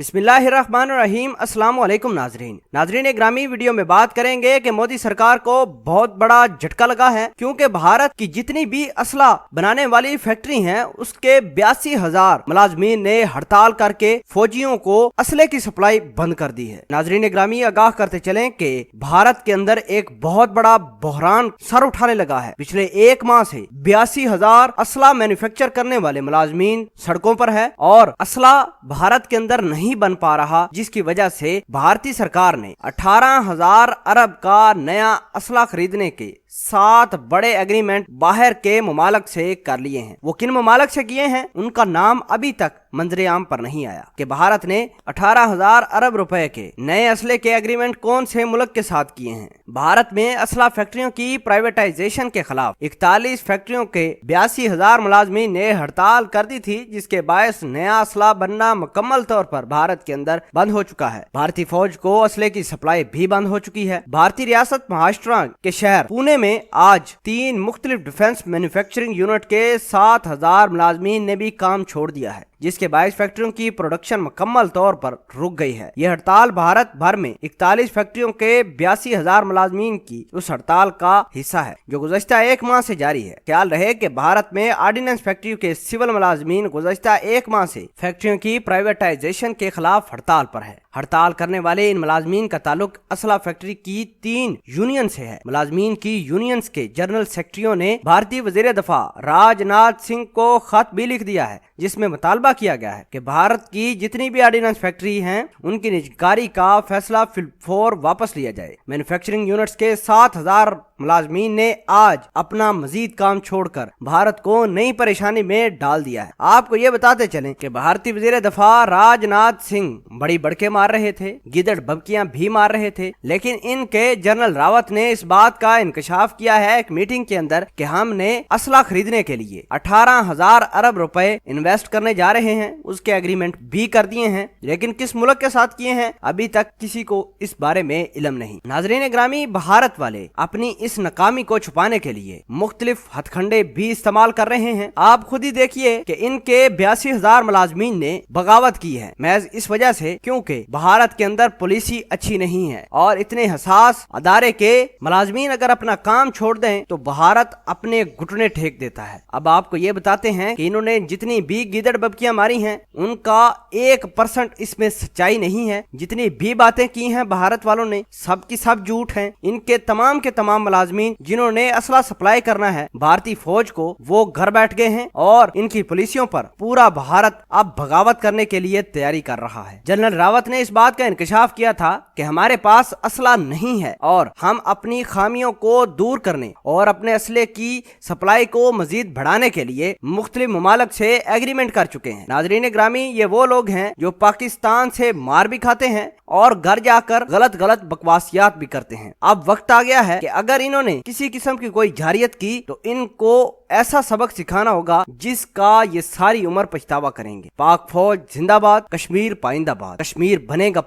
बिस्मिल्लाहिर्रहमानिर्रहीम। अस्सलाम वालेकुम नाजरीन ग्रामी, वीडियो में बात करेंगे कि मोदी सरकार को बहुत बड़ा झटका लगा है, क्योंकि भारत की जितनी भी असला बनाने वाली फैक्ट्री हैं उसके 82,000 मुलाजमीन ने हड़ताल करके फौजियों को असले की सप्लाई बंद कर दी है। नाजरीन ग्रामी, आगाह करते चलें कि भारत के अंदर एक बहुत बड़ा बहरान सर उठाने लगा है। पिछले एक माह से 82,000 असला मैन्युफैक्चर करने वाले मुलाजमीन सड़कों पर है और असला भारत के अंदर नहीं बन पा रहा, जिसकी वजह से भारतीय सरकार ने 18,000 अरब का नया असला खरीदने के 7 बड़े एग्रीमेंट बाहर के ममालक से कर लिए हैं। वो किन ममालक से किए हैं उनका नाम अभी तक मंजरे आम पर नहीं आया कि भारत ने 18,000 अरब रुपए के नए असले के एग्रीमेंट कौन से मुल्क के साथ किए हैं। भारत में असला फैक्ट्रियों की प्राइवेटाइजेशन के खिलाफ 41 फैक्ट्रियों के 82,000 मुलाजमीन ने हड़ताल कर दी थी, जिसके बायस नया असला बनना मुकम्मल तौर पर भारत के अंदर बंद हो चुका है। भारतीय फौज को असले की सप्लाई भी बंद हो चुकी है। भारतीय रियासत महाराष्ट्र के शहर पुणे में आज 3 मुख्तलिफ डिफेंस मैन्युफैक्चरिंग यूनिट के 7,000 मुलाजमीन ने भी काम छोड़ दिया है, जिसके बायस फैक्ट्रियों की प्रोडक्शन मुकम्मल तौर पर रुक गई है। यह हड़ताल भारत भर में 41 फैक्ट्रियों के 82,000 मुलाजमीन की उस हड़ताल का हिस्सा है जो गुज़श्ता एक माह से जारी है। ख्याल रहे कि भारत में ऑर्डिनेंस फैक्ट्री के सिविल मुलाजमीन गुज़श्ता एक माह से फैक्ट्रियों की प्राइवेटाइजेशन के खिलाफ हड़ताल पर है। हड़ताल करने वाले इन मुलाजमीन का ताल्लुक असला फैक्ट्री की 3 यूनियन से है। मुलाजमीन की यूनियंस के जनरल सेक्रेटरियों ने भारतीय वजीर दफा राजनाथ सिंह को खत भी लिख दिया है, जिसमें मुतालबा किया गया है कि भारत की जितनी भी ऑर्डिनेंस फैक्ट्री हैं उनकी निजकारी का फैसला फिलफौर वापस लिया जाए। मैन्युफैक्चरिंग यूनिट्स के 7,000 मुलाजमीन ने आज अपना मजीद काम छोड़कर भारत को नई परेशानी में डाल दिया है। आपको ये बताते चलें कि भारतीय वजीर दफा राजनाथ सिंह बड़ी बड़के मार रहे थे, गिदड़ बबकियां भी मार रहे थे, लेकिन इनके जनरल रावत ने इस बात का इंकशाफ किया है एक मीटिंग के अंदर कि हमने असला खरीदने के लिए 18,000 अरब रुपए इन्वेस्ट करने जा रहे हैं। उसके एग्रीमेंट भी कर दिए हैं, लेकिन किस मुल्क के साथ किए हैं अभी तक किसी को इस बारे में इल्म नहीं। नाजरीन ग्रामी, भारत वाले अपनी इस नाकामी को छुपाने के लिए मुख्तलिफ हथकंडे भी इस्तेमाल कर रहे हैं। आप खुद ही देखिए कि इनके 82,000 मुलाजमीन ने बगावत की है महज इस वजह से क्योंकि भारत के अंदर पुलिसी अच्छी नहीं है और इतने हसास अदारे के मुलाजमीन अगर अपना काम छोड़ दें तो भारत अपने घुटने टेक देता है। अब आपको ये बताते हैं कि इन्होंने जितनी भी गिदड़ बबकियां मारी हैं उनका 1% इसमें सच्चाई नहीं है। जितनी भी बातें की हैं भारत वालों ने सब की सब झूठ हैं। इनके तमाम के तमाम मुलाजमीन जिन्होंने असला सप्लाई करना है भारतीय फौज को, वो घर बैठ गए हैं और इनकी पुलिसियों पर पूरा भारत अब बगावत करने के लिए तैयारी कर रहा है। जनरल रावत ने इस बात का इंकशाफ किया था कि हमारे पास असला नहीं है और हम अपनी खामियों को दूर करने और अपने असले की सप्लाई को मजीद बढ़ाने के लिए मुख्तलिफ ममालक से एग्रीमेंट कर चुके हैं। नाजरीन ग्रामी, ये वो लोग हैं जो पाकिस्तान से मार भी खाते हैं और घर जाकर गलत गलत बकवासियात भी करते हैं। अब वक्त आ गया है कि अगर इन्होंने किसी किस्म की कोई जारियत की तो इनको ऐसा सबक सिखाना होगा जिसका ये सारी उम्र पछतावा करेंगे। पाक फौज जिंदाबाद, कश्मीर पाइंदाबाद, कश्मीर बनेगा।